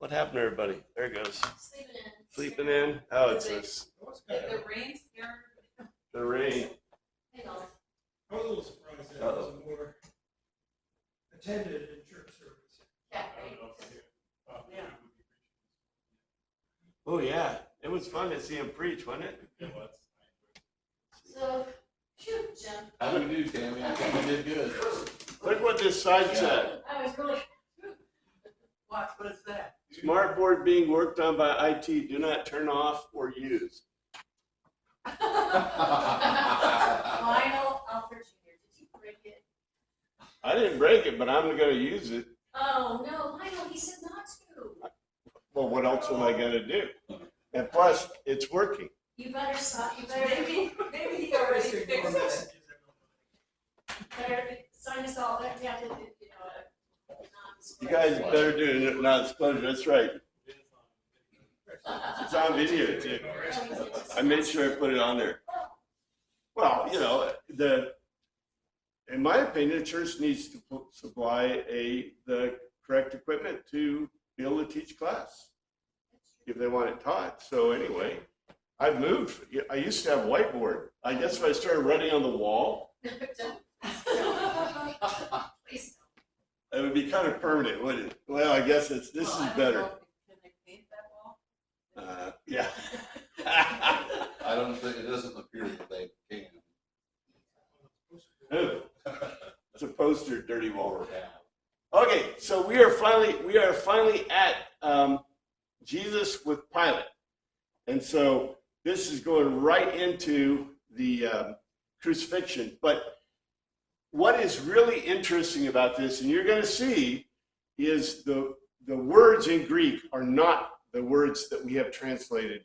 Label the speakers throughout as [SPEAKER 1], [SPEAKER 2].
[SPEAKER 1] What happened to everybody? There it goes.
[SPEAKER 2] Sleeping in.
[SPEAKER 1] Sleeping in. Oh, it's this.
[SPEAKER 3] The rain scared everybody.
[SPEAKER 1] The rain.
[SPEAKER 2] Hang on.
[SPEAKER 4] I was a little surprised that it wasn't more attended in church service.
[SPEAKER 2] Yeah, right.
[SPEAKER 3] Yeah.
[SPEAKER 1] Oh yeah, it was fun to see him preach, wasn't it?
[SPEAKER 5] It was.
[SPEAKER 2] So, shoot, Jim.
[SPEAKER 5] How do you do, Tammy? I think you did good.
[SPEAKER 1] Look what this sign said.
[SPEAKER 2] I was really.
[SPEAKER 3] What is that?
[SPEAKER 1] Smart board being worked on by IT. Do not turn off or use.
[SPEAKER 2] Lionel Alfred Jr., did you break it?
[SPEAKER 1] I didn't break it, but I'm going to use it.
[SPEAKER 2] Oh, no, Lionel, he said not to.
[SPEAKER 1] Well, what else am I going to do? And plus, it's working.
[SPEAKER 2] You better stop, you better,
[SPEAKER 3] Maybe he already fixed it.
[SPEAKER 2] better sign us all, better have to,
[SPEAKER 1] You guys better do not disclosure. That's right. It's on video too. I made sure I put it on there. Well, you know, in my opinion, the church needs to supply the correct equipment to be able to teach class if they want it taught. So anyway, I've moved. I used to have a whiteboard. I guess if I started writing on the wall,
[SPEAKER 2] Please
[SPEAKER 1] it would be kind of permanent, wouldn't it? Well, I guess this is better.
[SPEAKER 3] Can they paint that wall?
[SPEAKER 1] Yeah.
[SPEAKER 5] I don't think, it doesn't appear that they can.
[SPEAKER 1] Ooh, it's a poster, dirty wall.
[SPEAKER 5] Yeah.
[SPEAKER 1] Okay, so we are finally at Jesus with Pilate, and so this is going right into the crucifixion. But what is really interesting about this, and you're going to see, is the words in Greek are not the words that we have translated.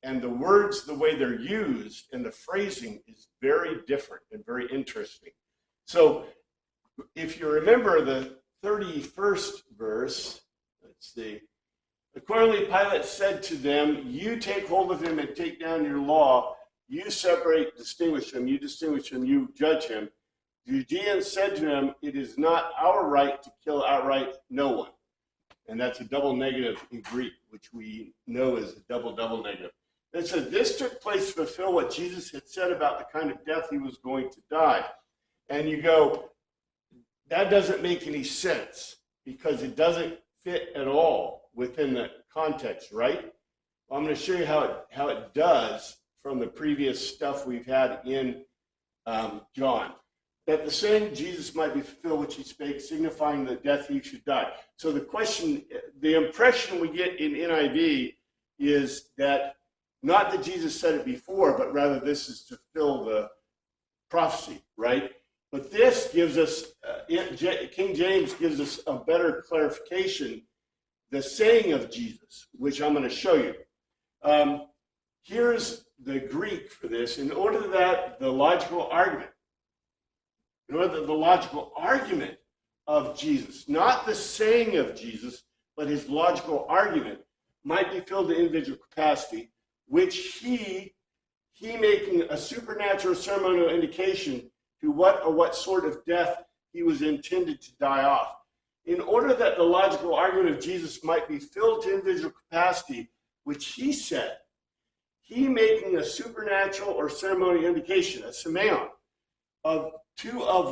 [SPEAKER 1] And the words, the way they're used and the phrasing is very different and very interesting. So if you remember the 31st verse, let's see. Accordingly, Pilate said to them, you take hold of him and take down your law. You separate, distinguish him. You distinguish him. You judge him. The Judeans said to him, it is not our right to kill outright no one. And that's a double negative in Greek, which we know is a double negative. It said, this took place to fulfill what Jesus had said about the kind of death he was going to die. And you go, that doesn't make any sense because it doesn't fit at all within the context, right? Well, I'm going to show you how it does from the previous stuff we've had in John. That the saying Jesus might be fulfilled which he spake, signifying the death he should die. So the question, the impression we get in NIV is that not that Jesus said it before, but rather this is to fill the prophecy, right? But this gives us, King James gives us a better clarification, the saying of Jesus, which I'm going to show you. Here's the Greek for this. In order that the logical argument of Jesus, not the saying of Jesus, but his logical argument, might be filled to individual capacity, which he making a supernatural ceremonial indication to what sort of death he was intended to die off. In order that the logical argument of Jesus might be filled to individual capacity, which he said, he making a supernatural or ceremonial indication, a semeion, of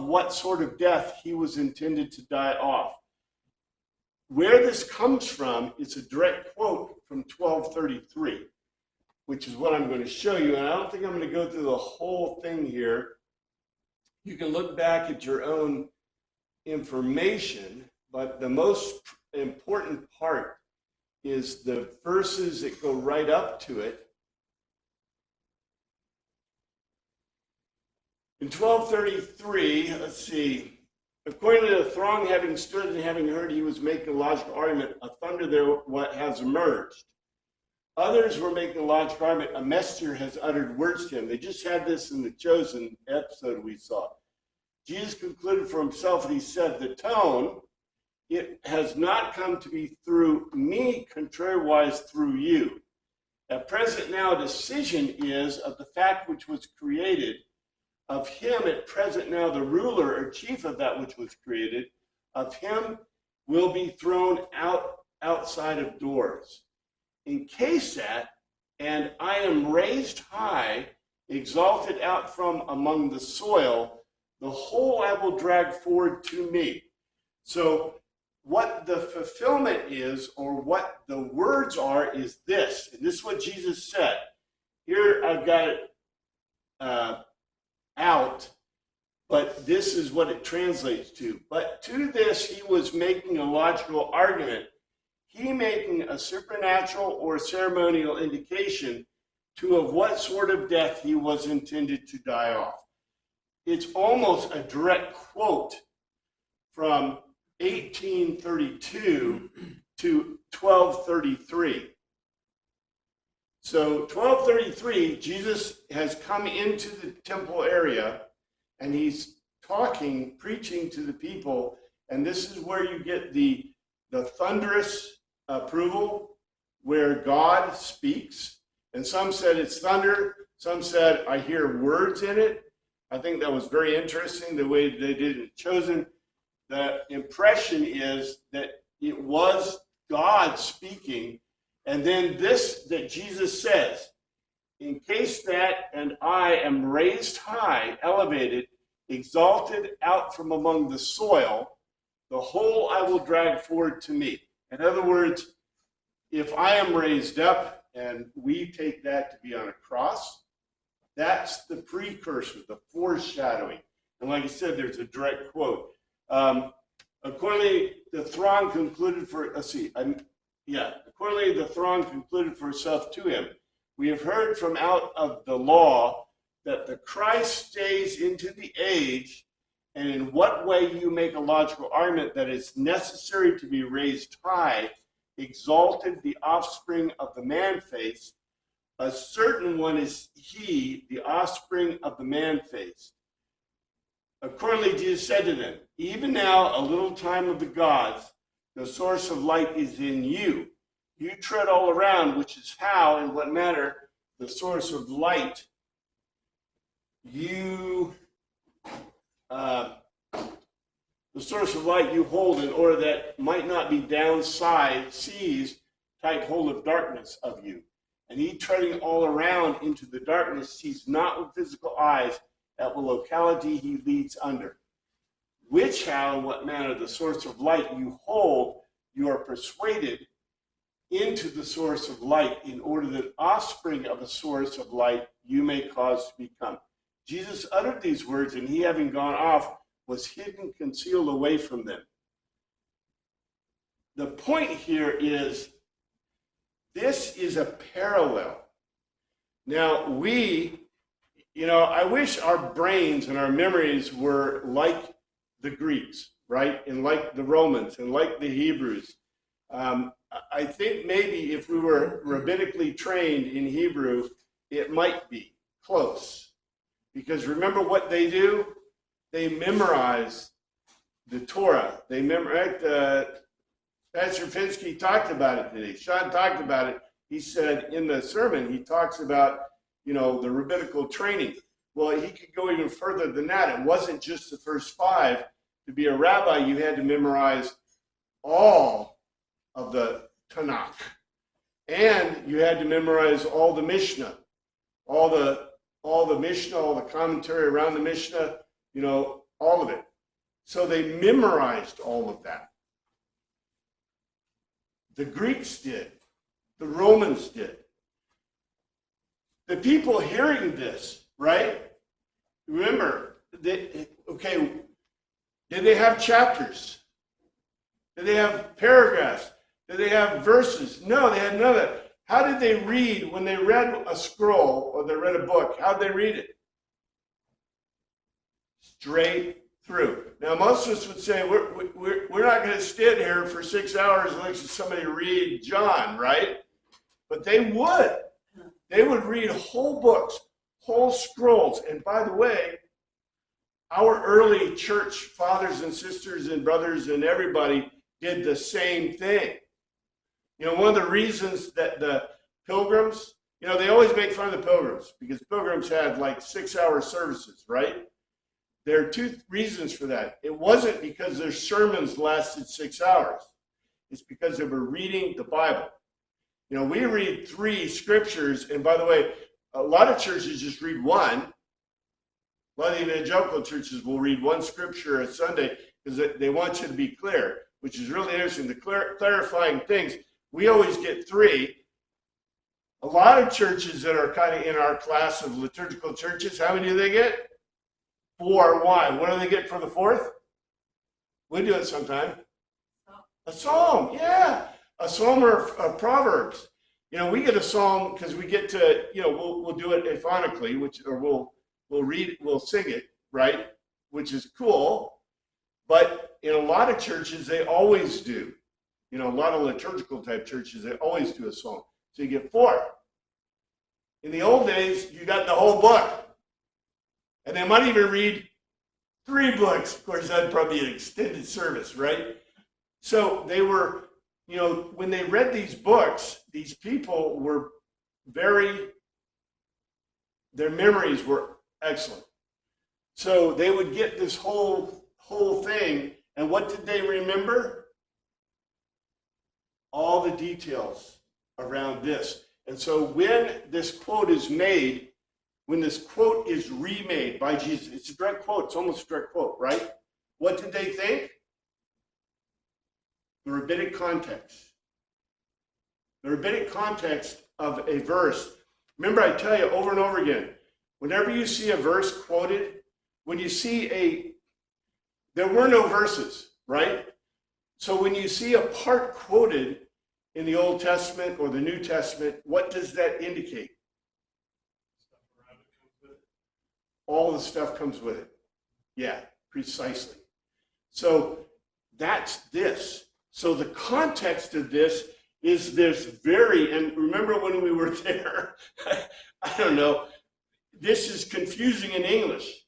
[SPEAKER 1] what sort of death he was intended to die off. Where this comes from is a direct quote from 1233, which is what I'm going to show you. And I don't think I'm going to go through the whole thing here. You can look back at your own information, but the most important part is the verses that go right up to it. In 1233, let's see, according to the throng having stood and having heard he was making a logical argument, a thunder there has emerged. Others were making a logical argument, a messenger has uttered words to him. They just had this in the Chosen episode we saw. Jesus concluded for himself and he said, the tone, it has not come to be through me, contrariwise through you. At present now, a decision is of the fact which was created, of him at present now the ruler or chief of that which was created, of him will be thrown out outside of doors. Encase that, and I am raised high, exalted out from among the soil, the whole I will drag forward to me. So what the fulfillment is, or what the words are, is this. And this is what Jesus said. Here I've got it out, but this is what it translates to. But to this he was making a logical argument, he making a supernatural or ceremonial indication to of what sort of death he was intended to die off. It's almost a direct quote from 1832 to 1233. So 1233, Jesus has come into the temple area and he's talking, preaching to the people, and this is where you get the thunderous approval, where God speaks. And some said it's thunder, some said I hear words in it. I think that was very interesting, the way they did it chosen. The impression is that it was God speaking. And then this that Jesus says, in case that, and I am raised high, elevated, exalted out from among the soil, the whole I will drag forward to me. In other words, if I am raised up, and we take that to be on a cross, that's the precursor, the foreshadowing. And like I said, there's a direct quote. Accordingly, the throng concluded for, accordingly the throng concluded for itself to him. We have heard from out of the law that the Christ stays into the age, and in what way you make a logical argument that it's necessary to be raised high, exalted, the offspring of the man face. A certain one is he, the offspring of the man face. Accordingly, Jesus said to them, even now a little time of the gods, the source of light is in you. You tread all around, which is how, in what manner, the source of light you hold, in order that might not be downside seized, tight hold of darkness of you. And he, treading all around into the darkness, sees not with physical eyes at what locality he leads under. Which, how, in what manner, the source of light you hold, you are persuaded into the source of light, in order that offspring of a source of light you may cause to become. Jesus uttered these words, and he, having gone off, was hidden, concealed away from them. The point here is, this is a parallel. Now, I wish our brains and our memories were like the Greeks, right? And like the Romans and like the Hebrews. I think maybe if we were rabbinically trained in Hebrew, it might be close. Because remember what they do? They memorize the Torah. They memorize, Pastor Finsky talked about it today. Sean talked about it. He said in the sermon, he talks about, the rabbinical training. Well, he could go even further than that. It wasn't just the first 5. To be a rabbi, you had to memorize all of the Tanakh. And you had to memorize all the Mishnah, all the Mishnah, all the commentary around the Mishnah, all of it. So they memorized all of that. The Greeks did. The Romans did. The people hearing this, right? Remember, did they have chapters? Did they have paragraphs? Did they have verses? No, they had none of that. How did they read when they read a scroll or they read a book? How did they read it? Straight through. Now, most of us would say, we're not going to stand here for 6 hours and listen to somebody read John, right? But they would. They would read whole books, whole scrolls. And by the way, our early church fathers and sisters and brothers and everybody did the same thing. One of the reasons that the pilgrims, they always make fun of the pilgrims because pilgrims had like 6-hour services, right? There are 2 reasons for that. It wasn't because their sermons lasted 6 hours. It's because they were reading the Bible. You know, we read 3 scriptures, and by the way, a lot of churches just read one. A lot of evangelical churches will read 1 scripture a Sunday because they want you to be clear, which is really interesting. The clarifying things, we always get 3. A lot of churches that are kind of in our class of liturgical churches, how many do they get? 4. Why? What do they get for the 4th? We do it sometime. A psalm, yeah. A psalm or Proverbs. You know, we get a psalm because we get to, you know, we'll do it aphonically, we'll sing it, right? Which is cool. But in a lot of churches, they always do. You know, a lot of liturgical type churches, they always do a psalm. So you get 4. In the old days, you got the whole book. And they might even read 3 books. Of course, that'd probably be an extended service, right? So they were, you know, when they read these books, these people were their memories were excellent. So they would get this whole thing, and what did they remember? All the details around this. And so when this quote is made, when this quote is remade by Jesus, it's a direct quote, it's almost a direct quote, right? What did they think? The rabbinic context. The rabbinic context of a verse. Remember, I tell you over and over again, whenever you see a verse quoted, when you see there were no verses, right? So when you see a part quoted in the Old Testament or the New Testament, what does that indicate? All the stuff comes with it. Yeah, precisely. So that's this. So the context of this is and remember when we were there, I don't know, this is confusing in English.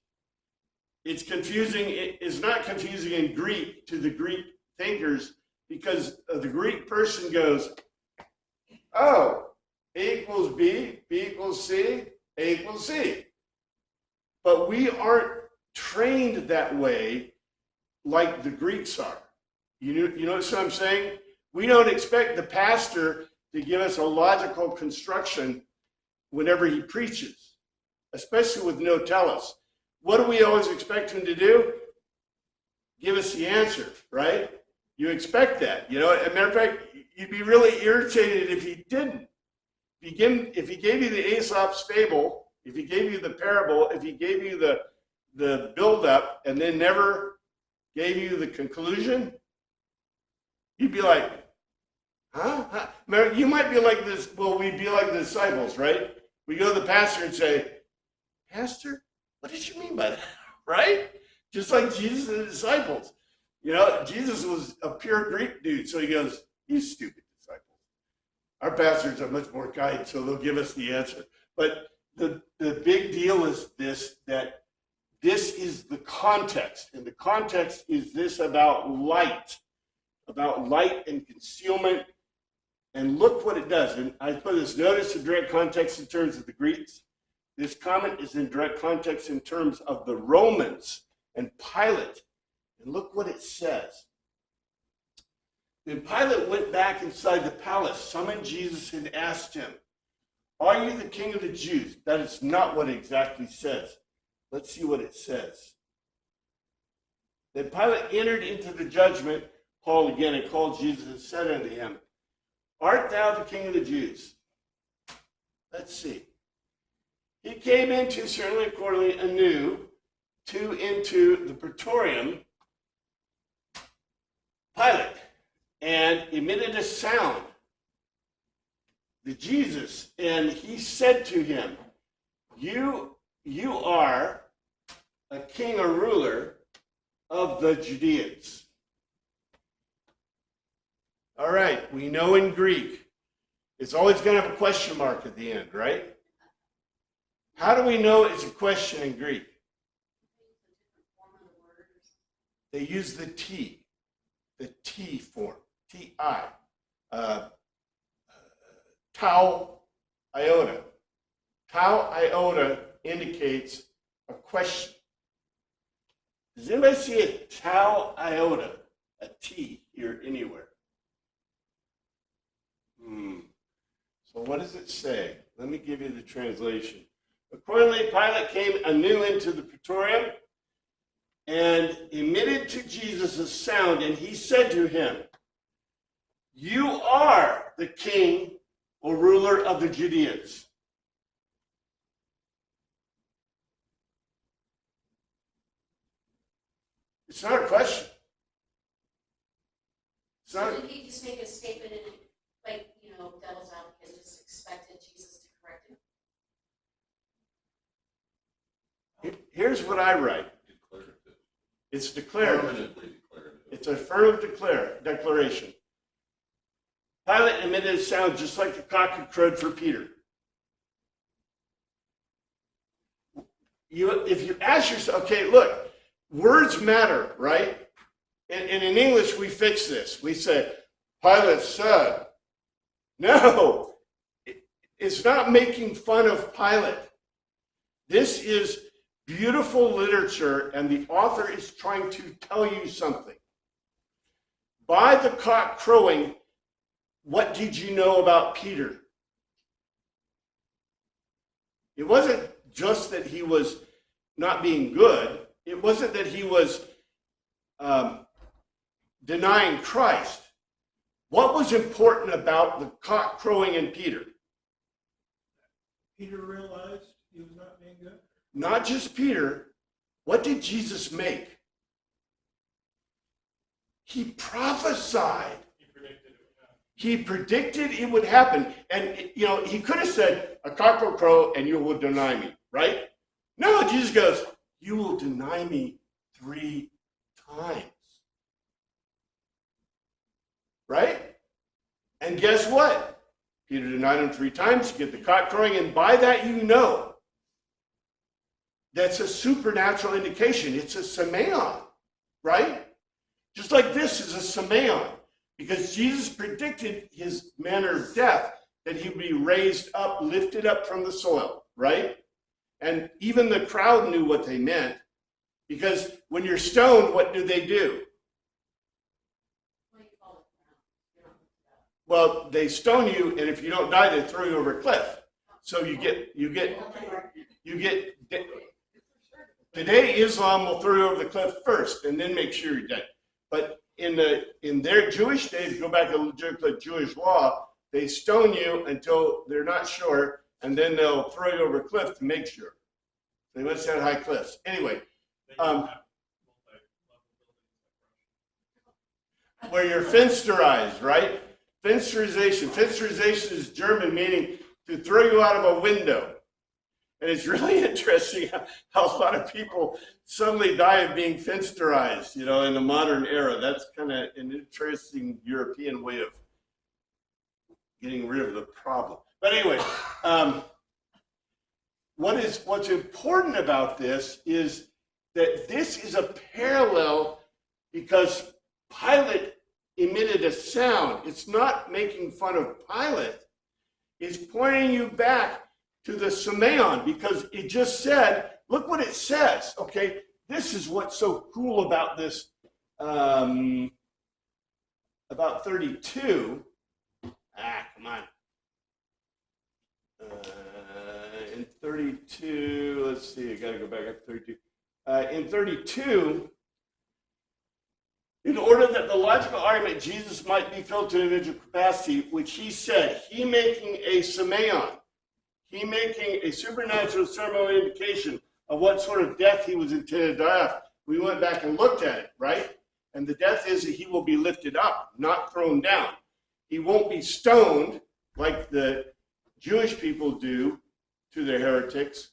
[SPEAKER 1] It's confusing, it's not confusing in Greek to the Greek thinkers because the Greek person goes, oh, A equals B, B equals C, A equals C. But we aren't trained that way like the Greeks are. You know what I'm saying? We don't expect the pastor to give us a logical construction whenever he preaches, especially with no tellus. What do we always expect him to do? Give us the answer, right? You expect that. You know, as a matter of fact, you'd be really irritated if he didn't. If he gave you the Aesop's fable, if he gave you the parable, if he gave you the build-up and then never gave you the conclusion, you'd be like, huh? You might be like this, well, we'd be like the disciples, right? We go to the pastor and say, Pastor, what did you mean by that, right? Just like Jesus and the disciples. You know, Jesus was a pure Greek dude, so he goes, you stupid disciples. Our pastors are much more kind, so they'll give us the answer. But the big deal is that this is the context, and the context is this about light and concealment. And look what it does. And I put this notice of direct context in terms of the Greeks. This comment is in direct context in terms of the Romans and Pilate. And look what it says. Then Pilate went back inside the palace, summoned Jesus, and asked him, are you the king of the Jews? That is not what it exactly says. Let's see what it says. Then Pilate entered into the judgment hall again and called Jesus and said unto him, art thou the king of the Jews? Let's see. He came into, certainly accordingly, anew, into the praetorium, Pilate, and emitted a sound, the Jesus, and he said to him, you are a king or ruler of the Judeans. All right, we know in Greek, it's always going to have a question mark at the end, right? How do we know it's a question in Greek? They use the T form, T-I. Tau iota. Tau iota indicates a question. Does anybody see a tau iota, a T here anywhere? So what does it say? Let me give you the translation. Accordingly, Pilate came anew into the praetorium and emitted to Jesus a sound, and he said to him, "You are the king or ruler of the Judeans." It's not a question. It's
[SPEAKER 2] So
[SPEAKER 1] not.
[SPEAKER 2] did he just make a statement and, like, devil's advocate, just expected Jesus to correct him?
[SPEAKER 1] Here's what I write.
[SPEAKER 5] Declarative.
[SPEAKER 1] It's declarative.
[SPEAKER 5] Permanently declarative.
[SPEAKER 1] It's a affirmative declaration. Pilate emitted a sound just like the cock had crowed for Peter. If you ask yourself, okay, look, words matter, right? And in English, we fix this. We say, Pilate said. No, it's not making fun of Pilate. This is beautiful literature, and the author is trying to tell you something. By the cock crowing, what did you know about Peter? It wasn't just that he was not being good. It wasn't that he was denying Christ. What was important about the cock crowing in Peter?
[SPEAKER 4] Peter realized he was not being good.
[SPEAKER 1] Not just Peter. What did Jesus make? He prophesied. He predicted it would happen. And, he could have said, a cock will crow and you will deny me, right? No, Jesus goes, you will deny me 3 times. Right? And guess what? Peter denied him 3 times. You get the cock crowing, and by that that's a supernatural indication. It's a semeion, right? Just like this is a semeion, because Jesus predicted his manner of death, that he would be raised up, lifted up from the soil, right? And even the crowd knew what they meant, because when you're stoned, what do they do? Well, they stone you, and if you don't die, they throw you over a cliff. So you get. Today, Islam will throw you over the cliff first, and then make sure you're dead. But in their Jewish days, go back to Jewish law, they stone you until they're not sure, and then they'll throw you over a cliff to make sure. They must have high cliffs. Anyway, where you're finsterized, right? Finsterization. Finsterization is German, meaning to throw you out of a window. And it's really interesting how a lot of people suddenly die of being finsterized, in the modern era. That's kind of an interesting European way of getting rid of the problem. But anyway, what's important about this is that this is a parallel, because Pilate emitted a sound. It's not making fun of Pilate. It's pointing you back to the semeion, because it just said, look what it says, okay? This is what's so cool about this, about 32. Come on. In 32, let's see, I got to go back up to 32. In 32, in order that the logical argument Jesus might be filled to individual capacity, which he said, he making a semeion, he making a supernatural ceremonial indication of what sort of death he was intended to have. We went back and looked at it, right? And the death is that he will be lifted up, not thrown down. He won't be stoned like the Jewish people do to their heretics.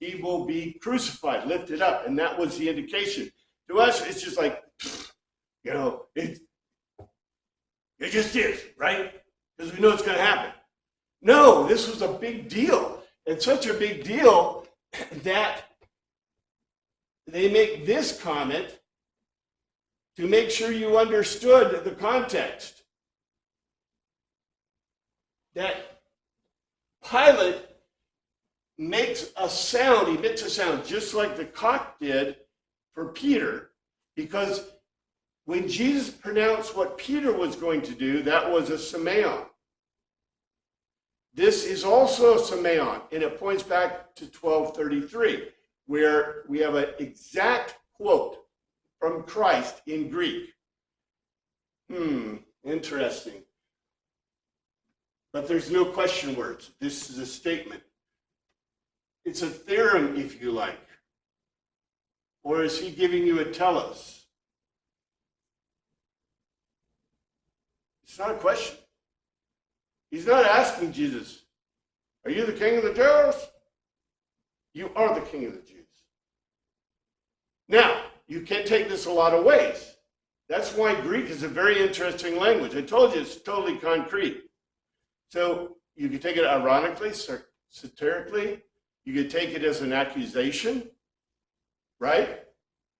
[SPEAKER 1] He will be crucified, lifted up, and that was the indication. To us, it's just like, it just is, right? Because we know it's going to happen. No, this was a big deal. It's such a big deal that they make this comment to make sure you understood the context. That Pilate makes a sound, emits a sound, just like the cock did for Peter, because when Jesus pronounced what Peter was going to do, that was a semeion. this is also Semeon, and it points back to 1233, where we have an exact quote from Christ in Greek. Interesting. But there's no question words. This is a statement. It's a theorem, if you like. Or is he giving you a telos? It's not a question. He's not asking Jesus, are you the king of the Jews? You are the king of the Jews. Now, you can take this a lot of ways. That's why Greek is a very interesting language. I told you it's totally concrete. So you can take it ironically, satirically. You could take it as an accusation, right?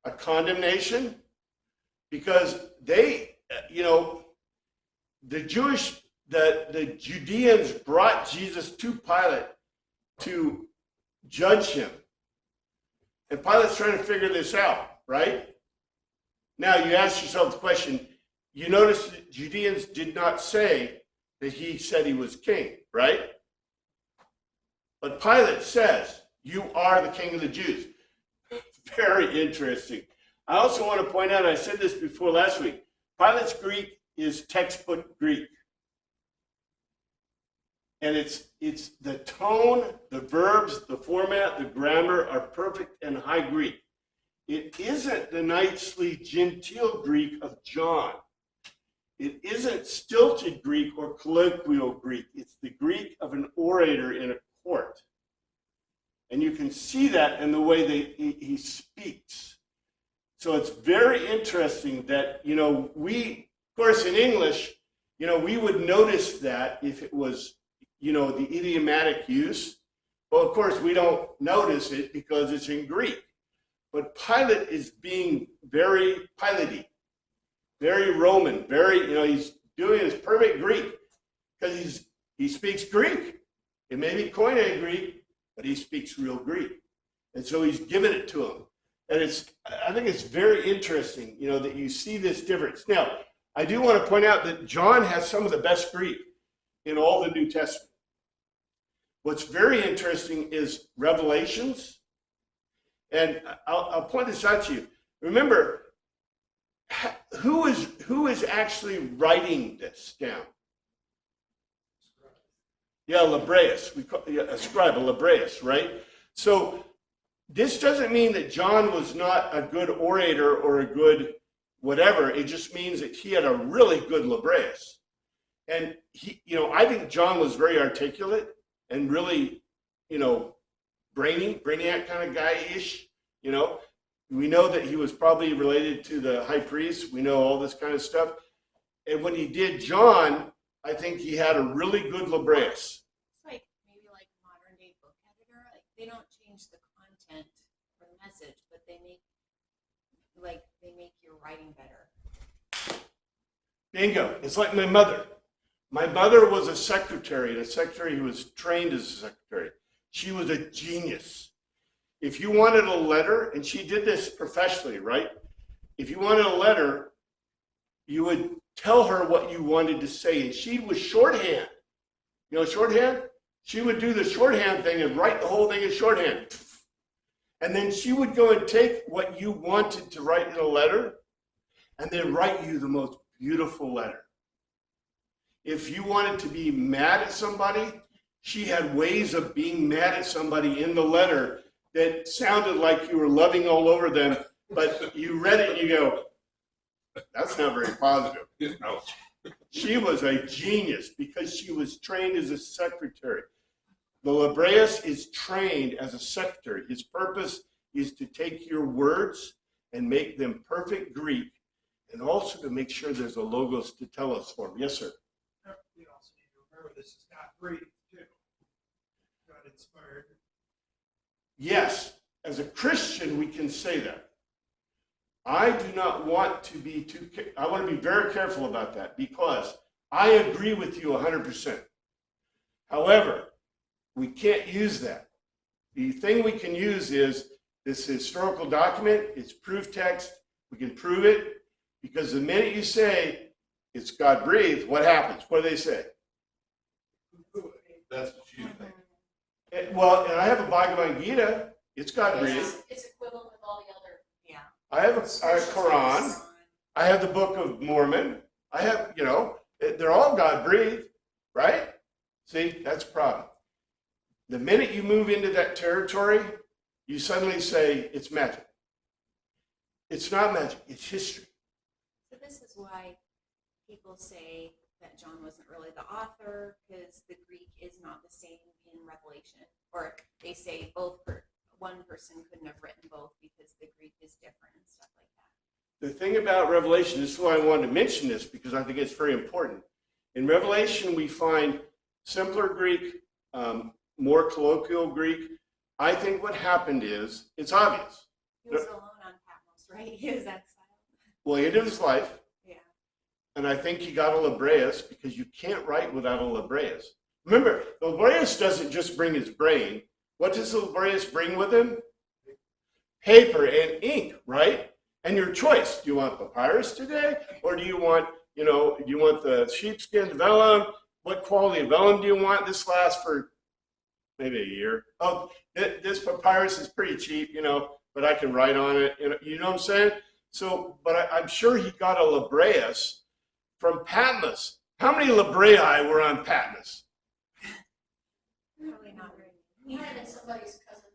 [SPEAKER 1] A condemnation. Because they, the Judeans brought Jesus to Pilate to judge him. And Pilate's trying to figure this out, right? Now you ask yourself the question, you notice the Judeans did not say that he said he was king, right? But Pilate says, you are the king of the Jews. Very interesting. I also want to point out, I said this before last week, Pilate's Greek is textbook Greek. And it's the tone, the verbs, the format, the grammar are perfect and high Greek. It isn't the nicely genteel Greek of John. It isn't stilted Greek or colloquial Greek. It's the Greek of an orator in a court. And you can see that in the way that he speaks. So it's very interesting that, we, of course, in English, we would notice that if it was, the idiomatic use. Well, of course, we don't notice it because it's in Greek. But Pilate is being very Pilate-y, very Roman, very, he's doing his perfect Greek because he speaks Greek. It may be Koine Greek, but he speaks real Greek. And so he's given it to him. And I think it's very interesting, that you see this difference. Now, I do want to point out that John has some of the best Greek in all the New Testament. What's very interesting is Revelations. And I'll point this out to you. Remember, who is actually writing this down? Yeah, Libreus. We call a scribe, a Libreus, right? So this doesn't mean that John was not a good orator or a good whatever. It just means that he had a really good Libreus. And I think John was very articulate and really, brainiac kind of guy-ish, We know that he was probably related to the high priest. We know all this kind of stuff. And when he did John, I think he had a really good Libreus.
[SPEAKER 2] It's like maybe like modern day book editor. Like they don't change the content or the message, but they make your writing better.
[SPEAKER 1] Bingo. It's like my mother. My mother was a secretary, and a secretary who was trained as a secretary. She was a genius. If you wanted a letter, and she did this professionally, right? If you wanted a letter, you would tell her what you wanted to say, and she was shorthand. Shorthand? She would do the shorthand thing and write the whole thing in shorthand. And then she would go and take what you wanted to write in a letter, and then write you the most beautiful letter. If you wanted to be mad at somebody, she had ways of being mad at somebody in the letter that sounded like you were loving all over them, but you read it and you go, that's not very positive. She was a genius because she was trained as a secretary. The Libreus is trained as a secretary. His purpose is to take your words and make them perfect Greek, and also to make sure there's a logos to telos form. Yes, sir.
[SPEAKER 4] We also need to remember this is God breathed too. God inspired.
[SPEAKER 1] Yes, as a Christian, we can say that. I do not want to be I want to be very careful about that because I agree with you 100%. However, we can't use that. The thing we can use is this historical document, it's proof text, we can prove it, because the minute you say it's God breathed, what happens? What do they say?
[SPEAKER 5] That's what you think.
[SPEAKER 1] Well, and I have a Bhagavad Gita. It's God breathed.
[SPEAKER 2] It's equivalent with all the other, yeah.
[SPEAKER 1] I have a Quran. I have the Book of Mormon. I have, they're all God breathed, right? See, that's a problem. The minute you move into that territory, you suddenly say it's magic. It's not magic, it's history.
[SPEAKER 2] So this is why people say that John wasn't really the author, because the Greek is not the same in Revelation. Or they say one person couldn't have written both because the Greek is different and stuff like that.
[SPEAKER 1] The thing about Revelation, this is why I wanted to mention this, because I think it's very important. In Revelation, we find simpler Greek, more colloquial Greek. I think what happened is, it's obvious.
[SPEAKER 2] He was alone on Patmos, right? He was exiled.
[SPEAKER 1] Well, he ended his life,
[SPEAKER 2] Yeah.
[SPEAKER 1] and I think he got a Libreus, because you can't write without a Libreus. Remember, the Libreus doesn't just bring his brain. What does the Libreus bring with him? Paper and ink, right? And your choice. Do you want papyrus today? Or do you want, do you want the sheepskin vellum? What quality of vellum do you want? This lasts for maybe a year. Oh, this papyrus is pretty cheap, but I can write on it. You know what I'm saying? So, but I'm sure he got a Libreus from Patmos. How many Librii were on Patmos?
[SPEAKER 2] Probably not very
[SPEAKER 3] He had it somebody's cousin.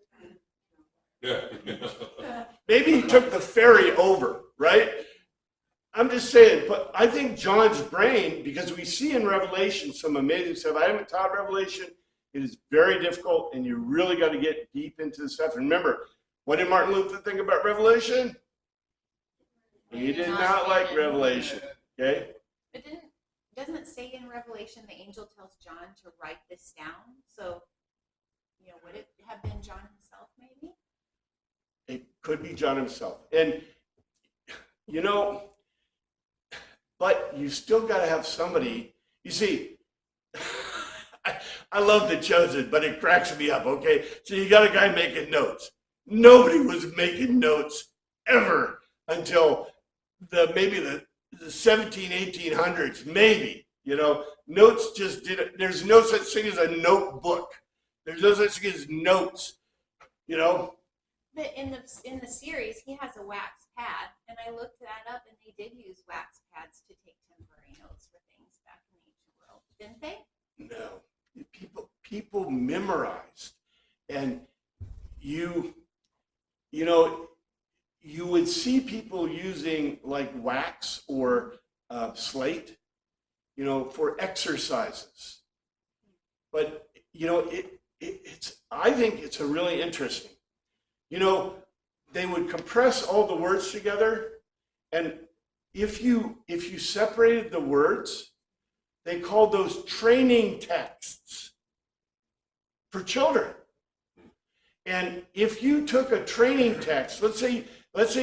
[SPEAKER 5] Yeah.
[SPEAKER 1] Maybe he took the ferry over, right? I'm just saying, but I think John's brain, because we see in Revelation some amazing stuff. I haven't taught Revelation. It is very difficult, and you really got to get deep into the stuff. Remember, what did Martin Luther think about Revelation? He did not like Revelation, okay?
[SPEAKER 2] But doesn't it say in Revelation the angel tells John to write this down? So, would it have been John himself maybe?
[SPEAKER 1] It could be John himself. And, but you still got to have somebody. You see, I love The Chosen, but it cracks me up, okay? So you got a guy making notes. Nobody was making notes ever until maybe the 1800s, maybe. Notes just didn't. There's no such thing as a notebook. There's no such thing as notes.
[SPEAKER 2] But in the series, he has a wax pad, and I looked that up, and they did use wax pads to take temporary notes for things back in the ancient world, didn't they?
[SPEAKER 1] No, people memorized, and you would see people using like wax or slate, for exercises. But I think it's a really interesting. They would compress all the words together, and if you separated the words, they called those training texts for children. And if you took a training text, let's say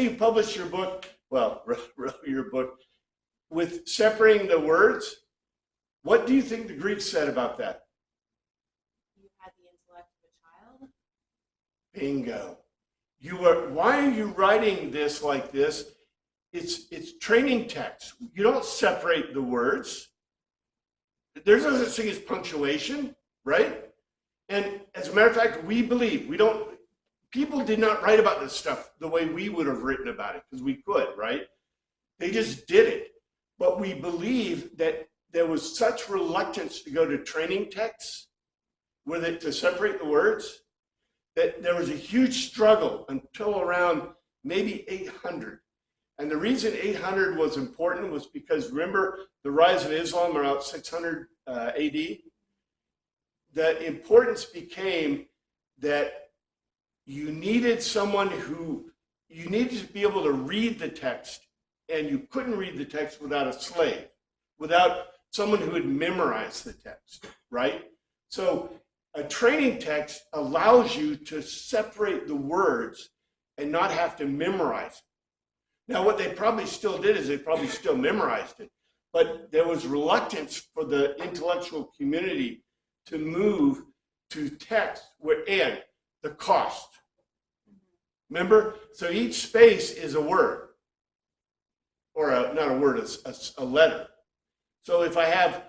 [SPEAKER 1] you published your book, wrote your book with separating the words, what do you think the Greeks said about that?
[SPEAKER 2] You had the intellect of a child.
[SPEAKER 1] Bingo. Why are you writing this like this? It's training text. You don't separate the words. There's no such thing as punctuation, right? And as a matter of fact, people did not write about this stuff the way we would have written about it, because we could, right? They just did it. But we believe that there was such reluctance to go to training texts to separate the words, that there was a huge struggle until around maybe 800. And the reason 800 was important was because, remember, the rise of Islam around 600 AD? The importance became that you needed you needed to be able to read the text, and you couldn't read the text without a slave, without someone who had memorized the text, right? So a training text allows you to separate the words and not have to memorize it. Now, what they probably still did is they probably still memorized it, but there was reluctance for the intellectual community to move to text and the cost. Remember? So each space is a word, or not a word, it's a letter. So if I have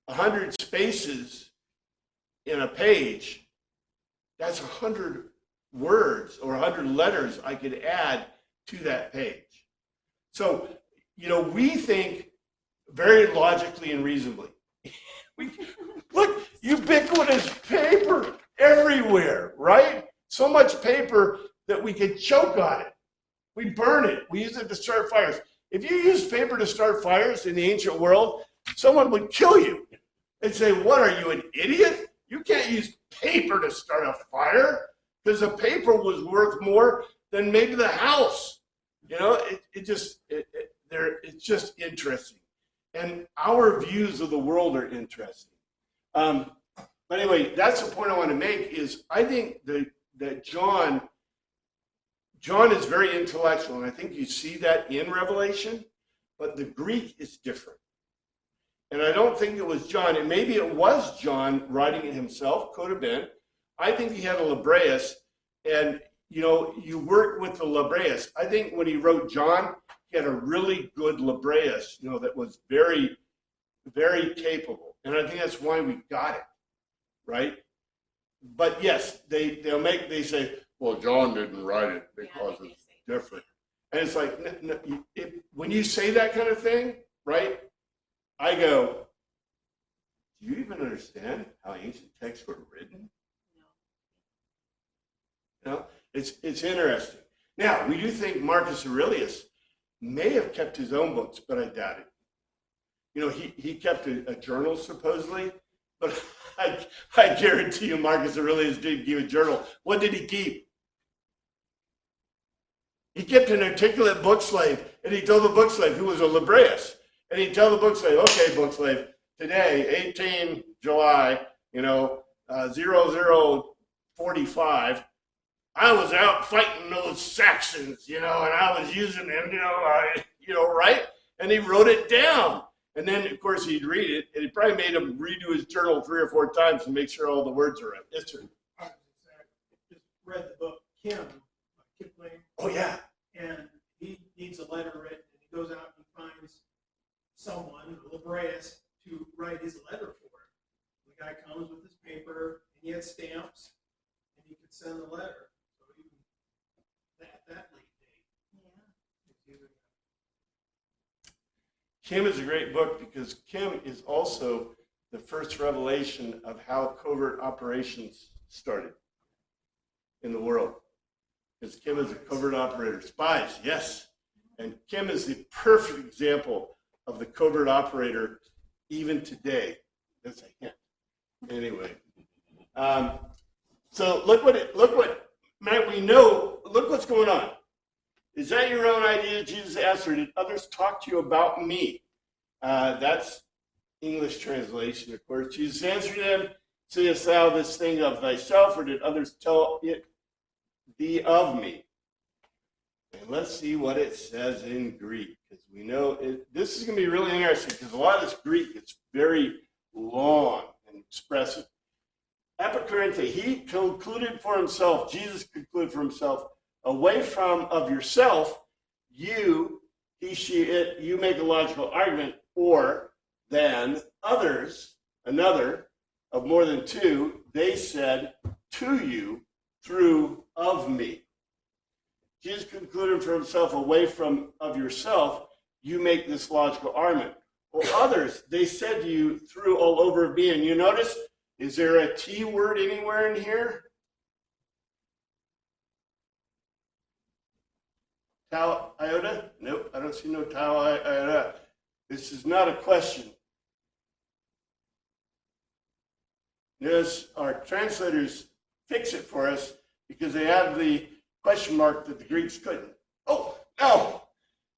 [SPEAKER 1] 100 spaces, in a page, that's 100 words or 100 letters I could add to that page. So, we think very logically and reasonably. Look, ubiquitous paper everywhere, right? So much paper that we could choke on it. We burn it. We use it to start fires. If you use paper to start fires in the ancient world, someone would kill you and say, what are you, an idiot? You can't use paper to start a fire, because the paper was worth more than maybe the house. It's just interesting. And our views of the world are interesting. But anyway, that's the point I want to make is I think that John is very intellectual, and I think you see that in Revelation, but the Greek is different. And I don't think it was John, and maybe it was John writing it himself, could have been. I think he had a Libreus, and you work with the Libreus. I think when he wrote John, he had a really good Libreus, that was very, very capable. And I think that's why we got it, right? But yes, they say, well, John didn't write it because it's different. And it's like, when you say that kind of thing, right, I go, do you even understand how ancient texts were written? It's interesting. Now, we do think Marcus Aurelius may have kept his own books, but I doubt it. He kept a journal supposedly, but I guarantee you Marcus Aurelius didn't keep a journal. What did he keep? He kept an articulate book slave, and he told the book slave, who was a Libreus, and he'd tell the book slave, okay, book slave, today, 18 July, 0045, I was out fighting those Saxons, and I was using them, right? And he wrote it down. And then, of course, he'd read it, and it probably made him redo his journal 3 or 4 times to make sure all the words are right. Yes, sir.
[SPEAKER 4] I just read the book Kim by Kipling.
[SPEAKER 1] Oh, yeah.
[SPEAKER 4] And he needs a letter written, and he goes out and finds someone, Libreus, to write his letter for him. The guy comes with his paper, and he had stamps, and he could send the letter. So even that late date. Yeah.
[SPEAKER 1] Kim is a great book because Kim is also the first revelation of how covert operations started in the world. Because Kim is a covert operator. Spies, yes. And Kim is the perfect example of the covert operator even today. That's a hint. Anyway. So look what, Matt, we know, look what's going on. Is that your own idea? Jesus asked, or did others talk to you about me? That's English translation, of course. Jesus answered him, sayest thou this thing of thyself, or did others tell it thee of me? And let's see what it says in Greek, because we know this is going to be really interesting, because a lot of this Greek, it's very long and expressive. Epicorinthe, he concluded for himself, Jesus concluded for himself, away from of yourself, you, he, she, it, you make a logical argument, or then others, another of more than 2, they said to you through of me. Jesus concluded for himself, away from of yourself, you make this logical argument. Or others, they said to you through all over of me. And you notice, is there a T word anywhere in here? Tau iota? Nope, I don't see no tau iota. This is not a question. Yes, our translators fix it for us because they have the question mark that the Greeks couldn't. Oh, no!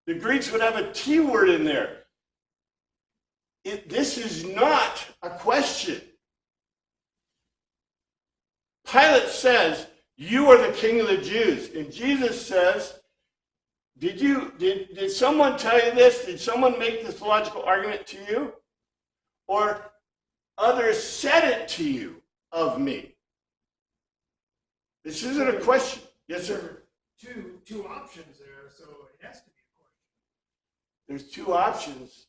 [SPEAKER 1] The Greeks would have a T word in there. This is not a question. Pilate says, you are the king of the Jews. And Jesus says, did someone tell you this? Did someone make this logical argument to you? Or others said it to you of me? This isn't a question. Yes, sir.
[SPEAKER 4] Two options there, so it has to be a question.
[SPEAKER 1] There's 2 options,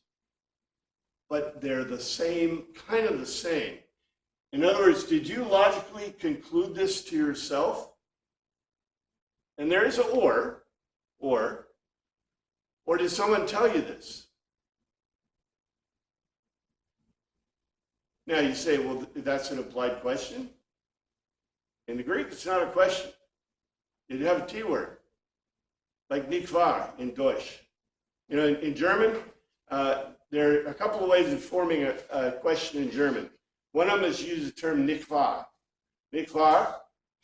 [SPEAKER 1] but they're the same, kind of the same. In other words, did you logically conclude this to yourself? And there is a or did someone tell you this? Now you say, well, that's an applied question. In the Greek, it's not a question. You'd have a T word, like nicht wahr in Deutsch. You know, in German, there are a couple of ways of forming a question in German. One of them is use the term nicht wahr. Nicht wahr?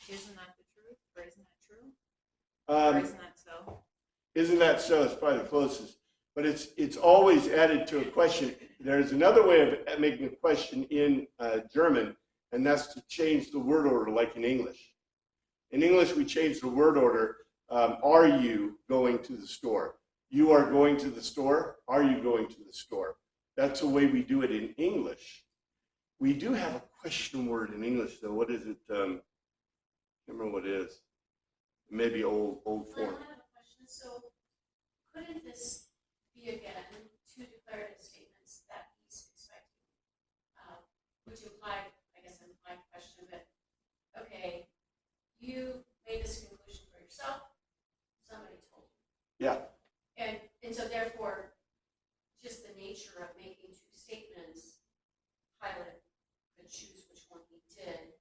[SPEAKER 2] Isn't that the truth, or isn't that true, or isn't that so?
[SPEAKER 1] Isn't that so? It's probably the closest. But it's always added to a question. There's another way of making a question in German, and that's to change the word order like in English. In English, we change the word order. Are you going to the store? You are going to the store. Are you going to the store? That's the way we do it in English. We do have a question word in English, though. What is it? I can't remember what it is. Maybe old
[SPEAKER 3] Well,
[SPEAKER 1] form.
[SPEAKER 3] I have a question. So couldn't this be again two declarative statements that he's expecting? Which imply, I guess, an implied question, but okay, you made this conclusion for yourself, somebody told you.
[SPEAKER 1] Yeah.
[SPEAKER 3] And so therefore, just the nature of making two statements, Pilate could choose which one he did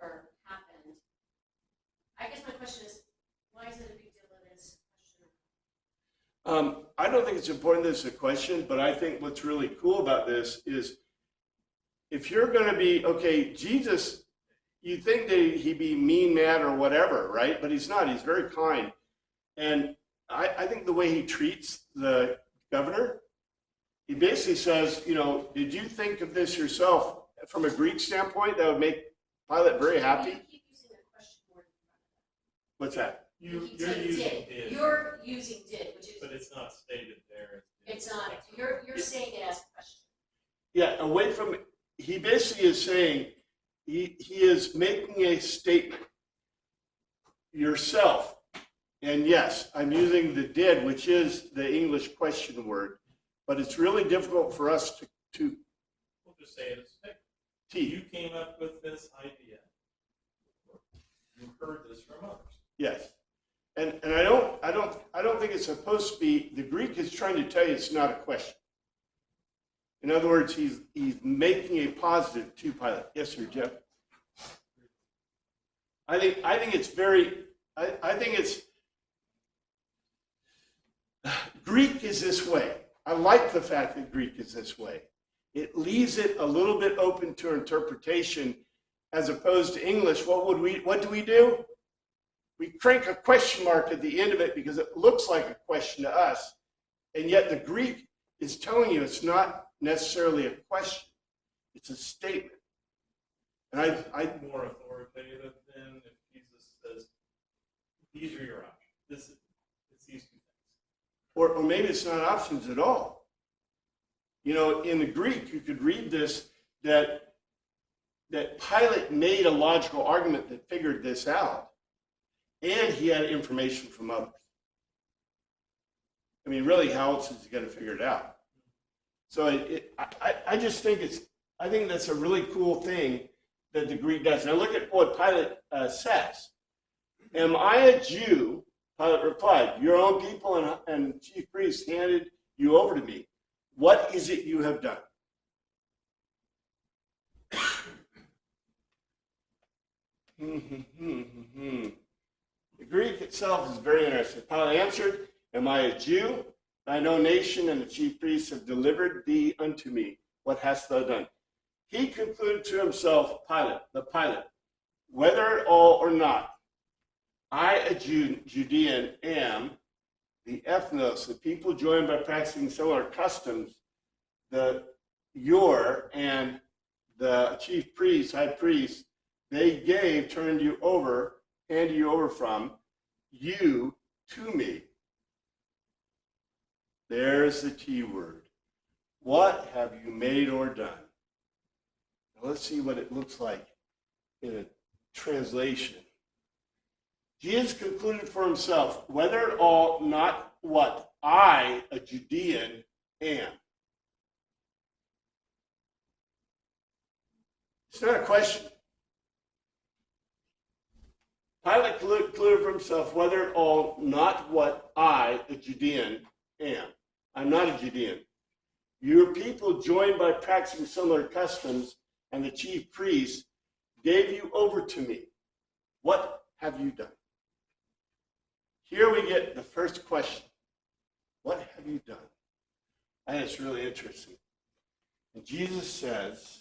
[SPEAKER 3] or happened. I guess my question is, why is it a big deal that it's a question?
[SPEAKER 1] I don't think it's important that it's a question, but I think what's really cool about this is if you're going to be, okay, Jesus, you think that he'd be mean, mad, or whatever, right? But he's not. He's very kind. And I think the way he treats the governor, he basically says, you know, did you think of this yourself from a Greek standpoint that would make Pilate very happy?
[SPEAKER 3] You keep using a question word in front of
[SPEAKER 1] What's that?
[SPEAKER 3] that.
[SPEAKER 6] You're
[SPEAKER 3] keep saying
[SPEAKER 6] using
[SPEAKER 3] did.
[SPEAKER 6] did,
[SPEAKER 3] You're using did, which is,
[SPEAKER 6] but it's not stated there.
[SPEAKER 3] it's not, you're saying it as a question.
[SPEAKER 1] Yeah, away from, he basically is saying, he is making a statement. Yourself, and yes, I'm using the did, which is the English question word, but it's really difficult for us to
[SPEAKER 6] We'll just say it as a statement.
[SPEAKER 1] T.
[SPEAKER 6] You came up with this idea. You heard this from others.
[SPEAKER 1] Yes. And I don't think it's supposed to be, the Greek is trying to tell you it's not a question. In other words, he's making a positive to Pilate. Yes, sir, Jeff. I think it's very, I think it's, Greek is this way. I like the fact that Greek is this way. It leaves it a little bit open to interpretation as opposed to English. What do we do? We crank a question mark at the end of it because it looks like a question to us. And yet the Greek is telling you it's not necessarily a question. It's a statement. And I
[SPEAKER 6] More authoritative than if Jesus says, these are your options. It's these two things.
[SPEAKER 1] or maybe it's not options at all. You know, in the Greek, you could read this, that Pilate made a logical argument that figured this out, and he had information from others. I mean, really, how else is he going to figure it out? So I just think I think that's a really cool thing that the Greek does. Now look at what Pilate says. Am I a Jew? Pilate replied, your own people and chief priests handed you over to me. What is it you have done? The Greek itself is very interesting. Pilate answered, am I a Jew? Thine own nation and the chief priests have delivered thee unto me. What hast thou done? He concluded to himself, Pilate, whether at all or not, I, a Judean, am the ethnos, the people joined by practicing similar customs, your and the chief priests, high priests, they handed you over from you to me. There's the T word. What have you made or done? Now let's see what it looks like in a translation. Jesus concluded for himself, whether at all not what I, a Judean, am. It's not a question. Pilate concluded for himself whether all not what I, a Judean, am. I'm not a Judean. Your people, joined by practicing similar customs, and the chief priests gave you over to me. What have you done? Here we get the first question. What have you done? And it's really interesting. And Jesus says,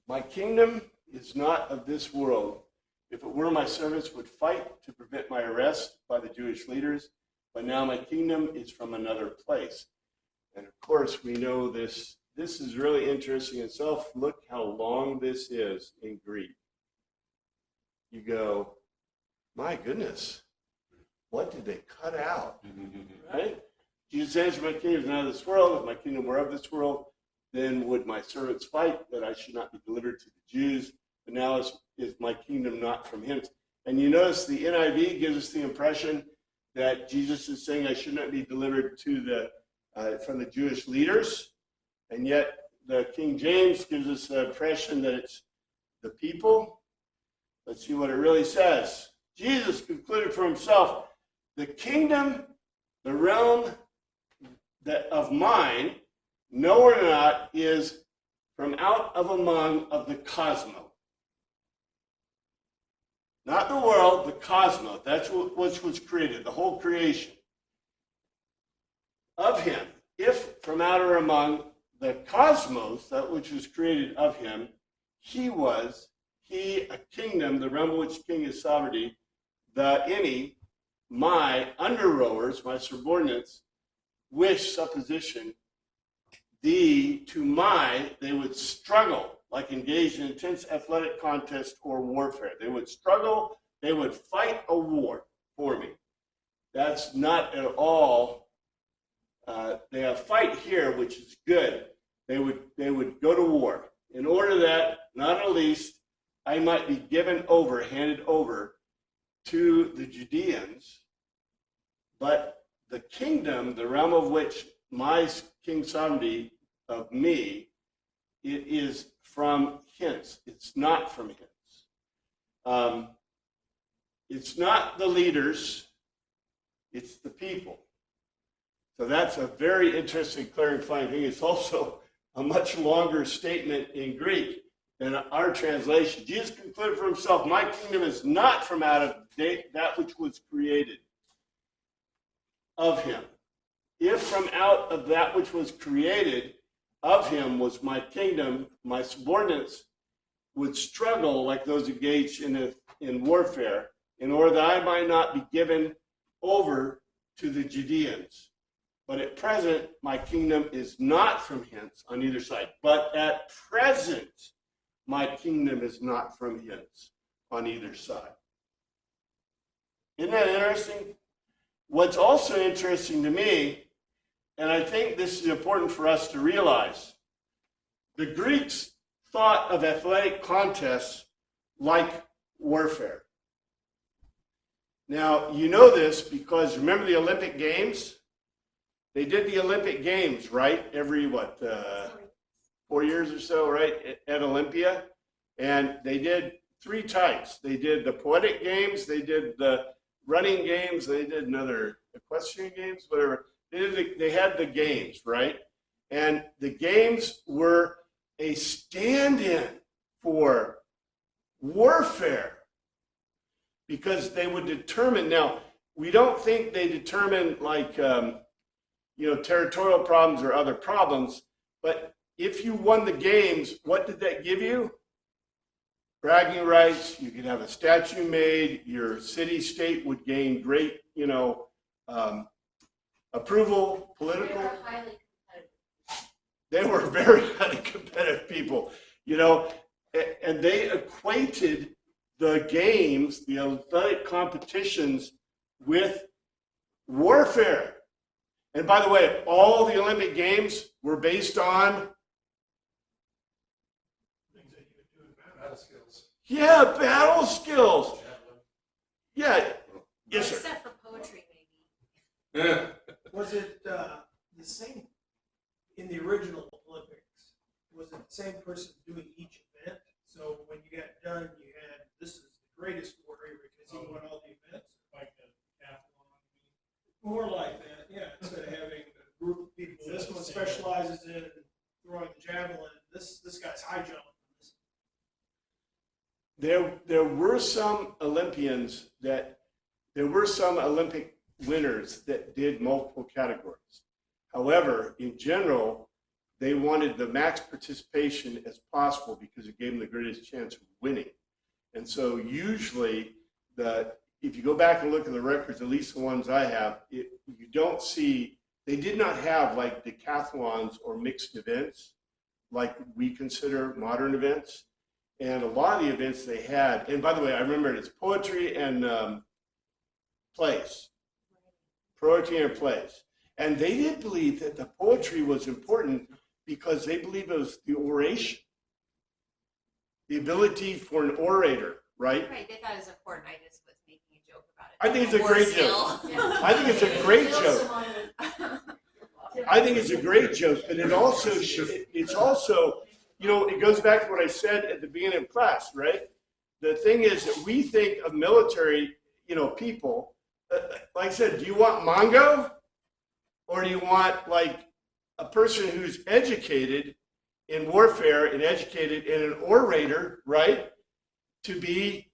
[SPEAKER 1] my kingdom is not of this world. If it were, my servants would fight to prevent my arrest by the Jewish leaders, but now my kingdom is from another place. And of course, we know this. This is really interesting itself. Look how long this is in Greek. You go, my goodness, what did they cut out? Right? Jesus answered, my kingdom is not of this world. If my kingdom were of this world, then would my servants fight that I should not be delivered to the Jews. But now is my kingdom not from hence. And you notice the NIV gives us the impression that Jesus is saying I should not be delivered to from the Jewish leaders. And yet the King James gives us the impression that it's the people. Let's see what it really says. Jesus concluded for himself, the kingdom, the realm of mine, no or not, is from out of among of the cosmos. Not the world, the cosmos. That's what was created, the whole creation. Of him, if from out or among the cosmos, that which was created of him, he, a kingdom, the realm of which king is sovereignty, my under-rowers, my subordinates, wish, supposition, they would struggle, like engaged in intense athletic contest or warfare. They would struggle, they would fight a war for me. That's not at all, they have fight here, which is good. They would go to war in order that, not at least, I might be handed over to the Judeans, but the kingdom, the realm of which my king sovereignty of me, it is from hence. It's not from hence. It's not the leaders, it's the people. So that's a very interesting clarifying thing. It's also a much longer statement in Greek than our translation. Jesus concluded for himself, my kingdom is not from out of that which was created of him. If from out of that which was created of him was my kingdom, my subordinates would struggle like those engaged in warfare in order that I might not be given over to the Judeans. But at present, my kingdom is not from hence on either side. But at present, my kingdom is not from hence on either side. Isn't that interesting? What's also interesting to me, and I think this is important for us to realize, the Greeks thought of athletic contests like warfare. Now, you know this because remember the Olympic Games? They did the Olympic Games, right? Every, 4 years or so, right, at Olympia. And they did 3 types. They did the poetic games, they did the running games, they did another equestrian games, whatever. They had the games, right? And the games were a stand-in for warfare because they would determine. Now, we don't think they determine like, territorial problems or other problems, but if you won the games, what did that give you? Bragging rights, you could have a statue made, your city-state would gain great, approval, political.
[SPEAKER 3] They were highly competitive.
[SPEAKER 1] They were very highly competitive people, and they equated the games, the athletic competitions, with warfare. And by the way, all the Olympic Games were based on
[SPEAKER 4] Things that you would do in battle skills.
[SPEAKER 1] battle skills. Yeah. Yes, sir.
[SPEAKER 2] Except for poetry, maybe.
[SPEAKER 4] Was it the same in the original Olympics, was it the same person doing each event? So when you got done, you had, this is the greatest warrior because he won all the events.
[SPEAKER 6] Like a decathlon.
[SPEAKER 4] More like that, yeah. Instead of having a group of people, this one specializes in throwing the javelin. This guy's high jumping.
[SPEAKER 1] There were some Olympians there were some Olympic winners that did multiple categories. However, in general, they wanted the max participation as possible because it gave them the greatest chance of winning. And so usually, if you go back and look at the records, at least the ones I have, you don't see, they did not have like decathlons or mixed events like we consider modern events. And a lot of the events they had, and by the way, I remember it's poetry and plays. Poetry and plays. And they did believe that the poetry was important because they believed it was the oration, the ability for an orator, right?
[SPEAKER 2] Right, they thought it was important. I just was making a joke about it.
[SPEAKER 1] I think it's a
[SPEAKER 2] War
[SPEAKER 1] great
[SPEAKER 2] skill.
[SPEAKER 1] joke. I think it's a great joke. I think it's a great joke, but it's also, you know, it goes back to what I said at the beginning of class, right? The thing is that we think of military, you know, people, like I said, do you want Mongo? Or do you want like a person who's educated in warfare and educated in an orator, right? To be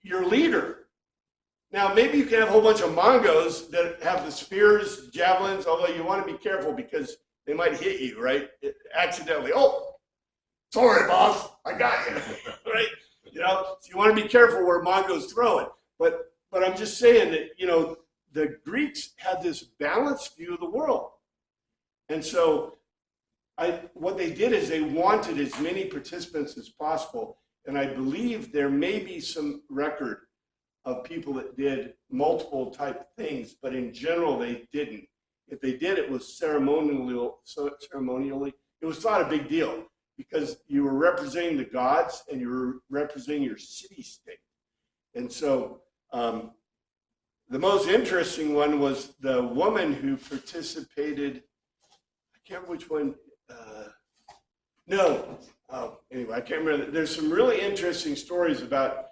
[SPEAKER 1] your leader. Now, maybe you can have a whole bunch of Mongos that have the spears, javelins, although you want to be careful because they might hit you, right? Accidentally. Oh, sorry, boss, I got you, right? You know, so you want to be careful where Mongos throw it. But I'm just saying that, you know, the Greeks had this balanced view of the world. And so what they did is they wanted as many participants as possible. And I believe there may be some record of people that did multiple type things, but in general, they didn't. If they did, it was ceremonially, it was not a big deal because you were representing the gods and you were representing your city-state. And so the most interesting one was the woman who participated, I can't remember which one, anyway, I can't remember. There's some really interesting stories about,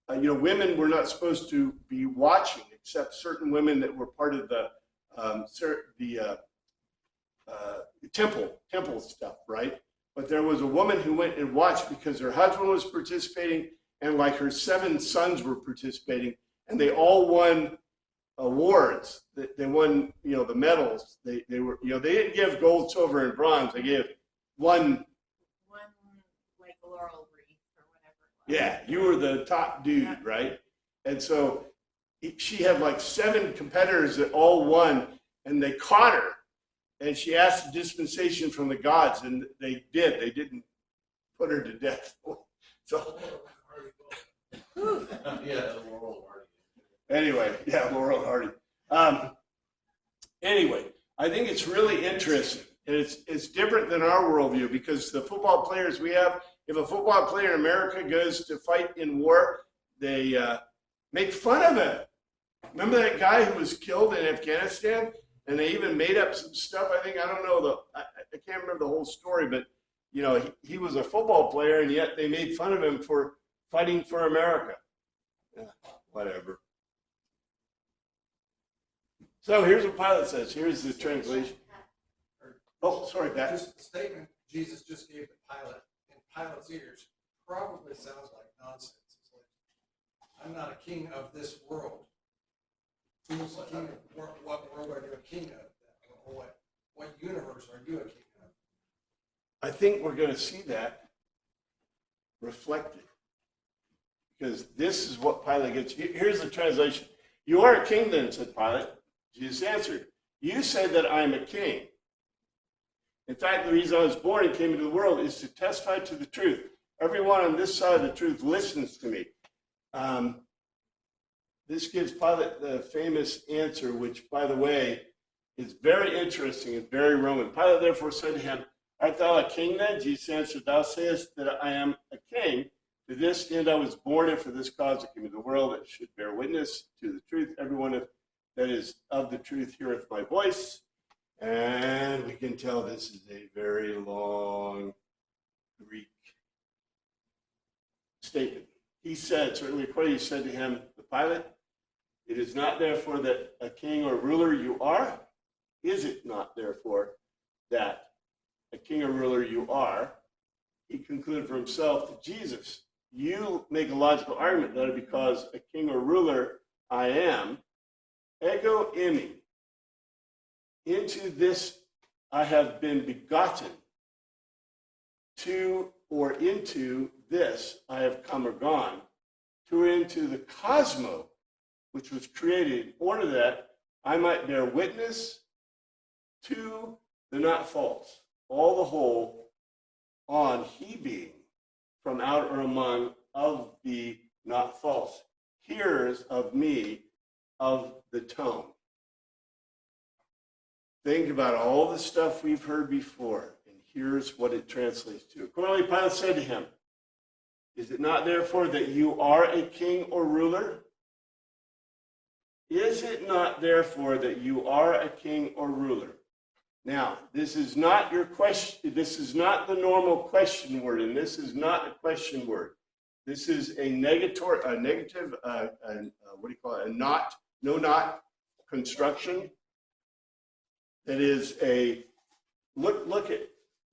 [SPEAKER 1] you know, women were not supposed to be watching except certain women that were part of the temple stuff, right? But there was a woman who went and watched because her husband was participating and like her 7 sons were participating and they all won awards. They won, you know, the medals. They were, you know, they didn't give gold, silver, and bronze. They gave one
[SPEAKER 2] like laurel wreath or whatever.
[SPEAKER 1] Yeah, you were the top dude, right? And so she had like 7 competitors that all won, and they caught her, and she asked a dispensation from the gods, and they did. They didn't put her to death. So
[SPEAKER 5] Yeah, Laurel Hardy.
[SPEAKER 1] anyway, yeah, Laurel Hardy. Anyway, I think it's really interesting, and it's different than our worldview because the football players we have. If a football player in America goes to fight in war, they make fun of him. Remember that guy who was killed in Afghanistan? And they even made up some stuff. I don't know I can't remember the whole story, but you know, he was a football player, and yet they made fun of him for fighting for America. Yeah, whatever. So here's what Pilate says. Here's the translation. Oh, sorry, Pat.
[SPEAKER 7] Just the statement Jesus just gave to Pilate in Pilate's ears probably sounds like nonsense. It's like, I'm not a king of this world. Who's the king of what world are you a king of? Or what universe are you a king of?
[SPEAKER 1] I think we're going to see that reflected. Because this is what Pilate gets. Here's the translation. You are a king then, said Pilate. Jesus answered, you say that I am a king. In fact, the reason I was born and came into the world is to testify to the truth. Everyone on this side of the truth listens to me. This gives Pilate the famous answer, which, by the way, is very interesting and very Roman. Pilate therefore said to him, art thou a king then? Jesus answered, thou sayest that I am a king. To this end I was born, and for this cause I came into the world, that should bear witness to the truth. Everyone that is of the truth heareth my voice. And we can tell this is a very long Greek statement. He said, certainly according, he said to him, the Pilate, it is not therefore that a king or ruler you are. Is it not therefore that a king or ruler you are? He concluded for himself to Jesus, you make a logical argument that because a king or ruler I am, ego eimi, into this I have been begotten, to or into this I have come or gone, to or into the cosmos, which was created in order that I might bear witness to the not false, all the whole, on he being from out or among of the not false, hearers of me of the tone. Think about all the stuff we've heard before, and here's what it translates to. Accordingly, Pilate said to him, is it not therefore that you are a king or ruler? Is it not therefore that you are a king or ruler? Now, this is not your question. This is not the normal question word, and this is not a question word. This is a negative, what do you call it? A not, no not construction. That is a, look at,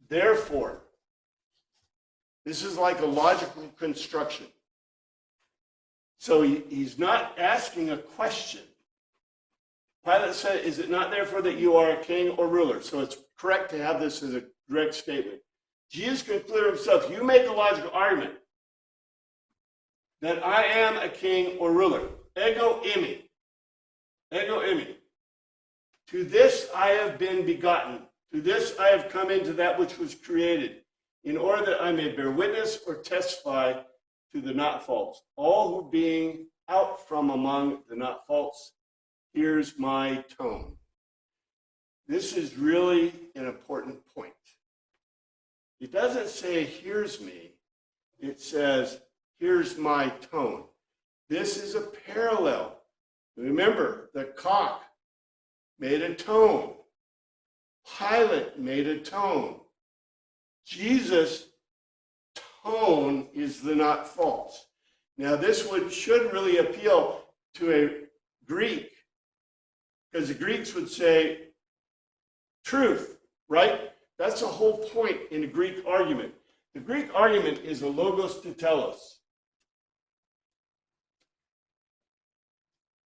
[SPEAKER 1] therefore. This is like a logical construction. So he's not asking a question. Pilate said, is it not therefore that you are a king or ruler? So it's correct to have this as a direct statement. Jesus concluded himself, you make a logical argument that I am a king or ruler. Ego eimi. Ego eimi. To this I have been begotten. To this I have come into that which was created, in order that I may bear witness or testify to the not false. All who being out from among the not false, here's my tone. This is really an important point. It doesn't say, here's me. It says, here's my tone. This is a parallel. Remember, the cock made a tone. Pilate made a tone. Jesus' tone is the not false. Now, this should really appeal to a Greek, because the Greeks would say truth, right? That's the whole point in the Greek argument. The Greek argument is a logos to telos.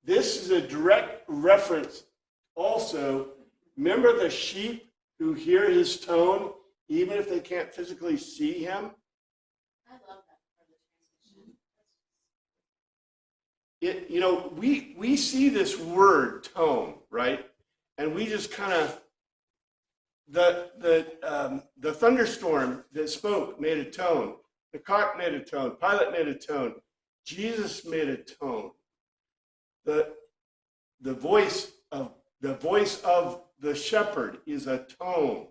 [SPEAKER 1] This is a direct reference also. Remember the sheep who hear his tone, even if they can't physically see him?
[SPEAKER 3] I love that part of the translation.
[SPEAKER 1] We see this word tone, right? And we just kind of, the thunderstorm that spoke made a tone. The cock made a tone. Pilate made a tone. Jesus made a tone. The voice of the shepherd is a tone.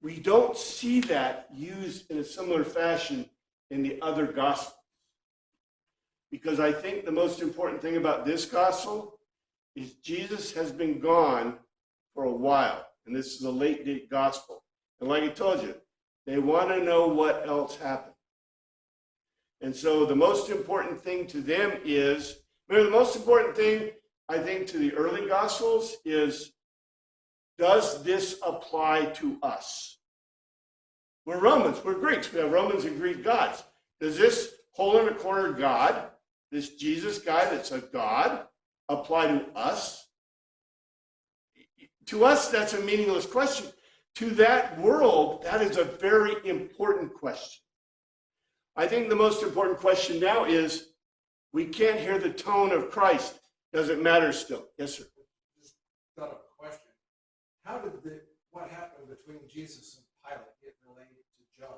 [SPEAKER 1] We don't see that used in a similar fashion in the other gospels. Because I think the most important thing about this gospel is Jesus has been gone for a while. And this is a late date gospel. And like I told you, they want to know what else happened. And so the most important thing to them is, remember, the most important thing I think to the early gospels is, does this apply to us? We're Romans, we're Greeks, we have Romans and Greek gods. Does this hole in the corner God, this Jesus guy that's a God, apply to us? To us, that's a meaningless question. To that world, that is a very important question. I think the most important question now is, we can't hear the tone of Christ. Does it matter still? Yes, sir.
[SPEAKER 7] Just thought of a question. How did what happened between Jesus and Pilate get related to John?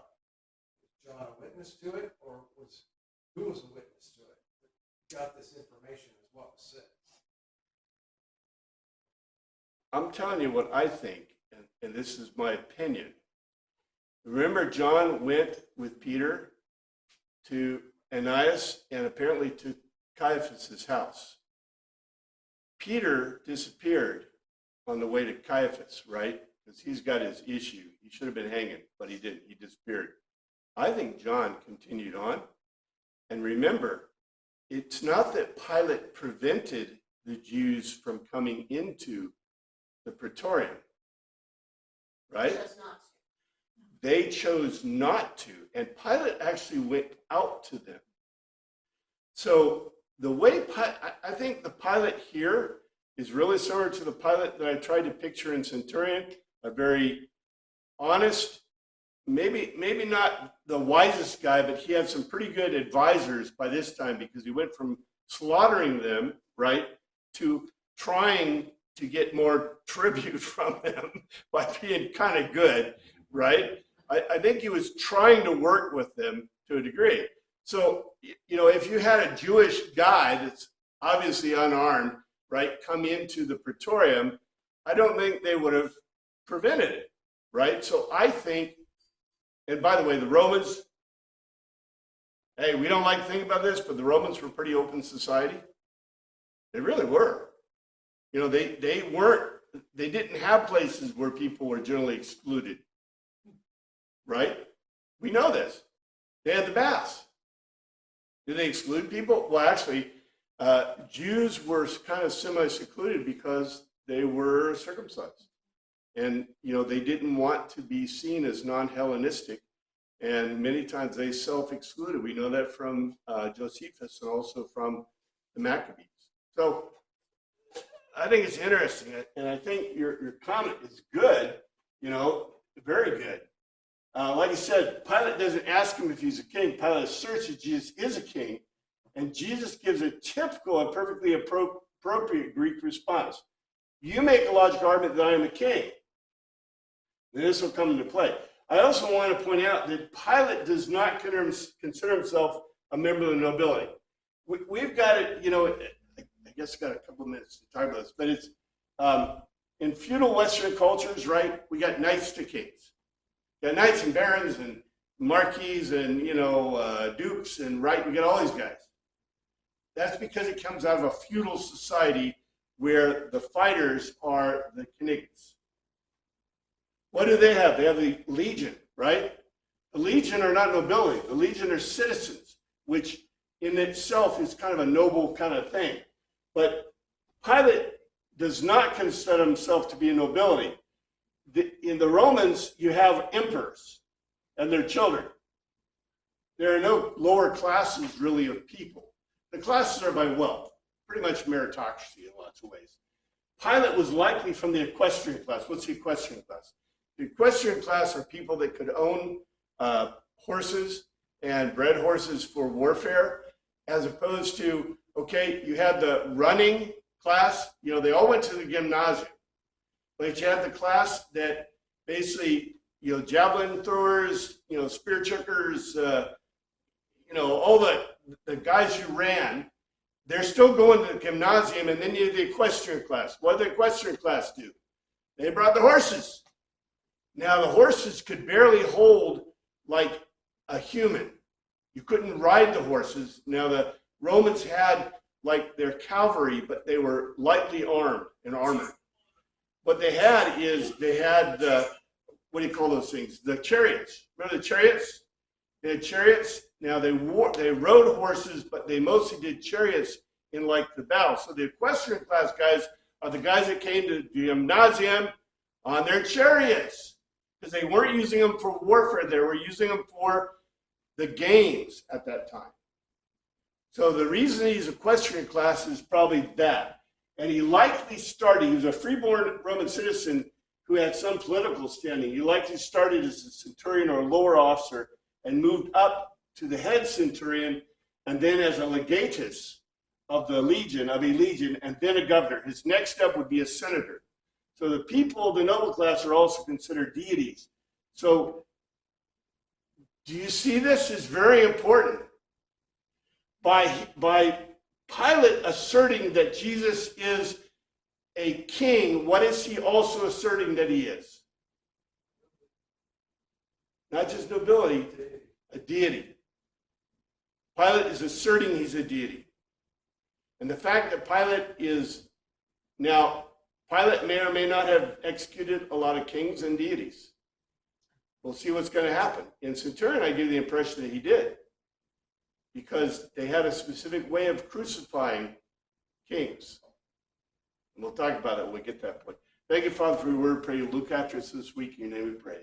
[SPEAKER 7] Was John a witness to it, or who was a witness to it? Got this information is what was said.
[SPEAKER 1] I'm telling you what I think, and this is my opinion. Remember, John went with Peter to Ananias and apparently to Caiaphas' house. Peter disappeared on the way to Caiaphas, right? Because he's got his issue. He should have been hanging, but he didn't. He disappeared. I think John continued on. And remember, it's not that Pilate prevented the Jews from coming into the praetorium, right?
[SPEAKER 3] Chose not to.
[SPEAKER 1] They chose not to. And Pilate actually went out to them. So the way, I think the Pilate here is really similar to the Pilate that I tried to picture in Centurion, a very honest, maybe not the wisest guy, but he had some pretty good advisors by this time because he went from slaughtering them, right, to trying to get more tribute from them by being kind of good, right? I think he was trying to work with them to a degree. So, you know, if you had a Jewish guy that's obviously unarmed, right, come into the praetorium, I don't think they would have prevented it, right? So I think, and by the way, the Romans, hey, we don't like to think about this, but the Romans were a pretty open society. They really were. You know, they didn't have places where people were generally excluded, right? We know this. They had the baths. Did they exclude people? Well, actually, Jews were kind of semi-secluded because they were circumcised. And, you know, they didn't want to be seen as non-Hellenistic. And many times they self-excluded. We know that from Josephus and also from the Maccabees. So I think it's interesting. And I think your comment is good, you know, very good. Like I said, Pilate doesn't ask him if he's a king. Pilate asserts that Jesus is a king. And Jesus gives a typical and perfectly appropriate Greek response. You make a logical argument that I am a king. And this will come into play. I also want to point out that Pilate does not consider himself a member of the nobility. We've got it, you know, I guess I've got a couple of minutes to talk about this, but it's in feudal Western cultures, right? We got knights to kings. You got knights and barons and marquises and, you know, dukes and, right, we got all these guys. That's because it comes out of a feudal society where the fighters are the knights. What do they have? They have the legion, right? The legion are not nobility. The legion are citizens, which in itself is kind of a noble kind of thing. But Pilate does not consider himself to be a nobility. In the Romans, you have emperors and their children. There are no lower classes really of people. The classes are by wealth, pretty much meritocracy in lots of ways. Pilate was likely from the equestrian class. What's the equestrian class? The equestrian class are people that could own horses and bred horses for warfare, as opposed to, okay, you had the running class, you know, they all went to the gymnasium. But you had the class that basically, you know, javelin throwers, you know, spear chuckers, you know, all the guys who ran, they're still going to the gymnasium, and then you have the equestrian class. What did the equestrian class do? They brought the horses. Now, the horses could barely hold like a human. You couldn't ride the horses. Now, the Romans had like their cavalry, but they were lightly armed and armored. What they had is they had, what do you call those things? The chariots. Remember the chariots? They had chariots. Now, they rode horses, but they mostly did chariots in like the battle. So the equestrian class guys are the guys that came to the gymnasium on their chariots, because they weren't using them for warfare. They were using them for the games at that time. So the reason he's equestrian class is probably that. And he likely started, he was a freeborn Roman citizen who had some political standing. He likely started as a centurion or a lower officer and moved up to the head centurion and then as a legatus of a legion, and then a governor. His next step would be a senator. So the people of the noble class are also considered deities. So do you see this is very important? By Pilate asserting that Jesus is a king, what is he also asserting that he is? Not just nobility, a deity. Pilate is asserting he's a deity. And the fact that Pilate is now Pilate may or may not have executed a lot of kings and deities. We'll see what's going to happen. In Centurion, I give the impression that he did, because they had a specific way of crucifying kings. And we'll talk about it when we get to that point. Thank you, Father, for your word. Pray you look after us this week. In your name we pray.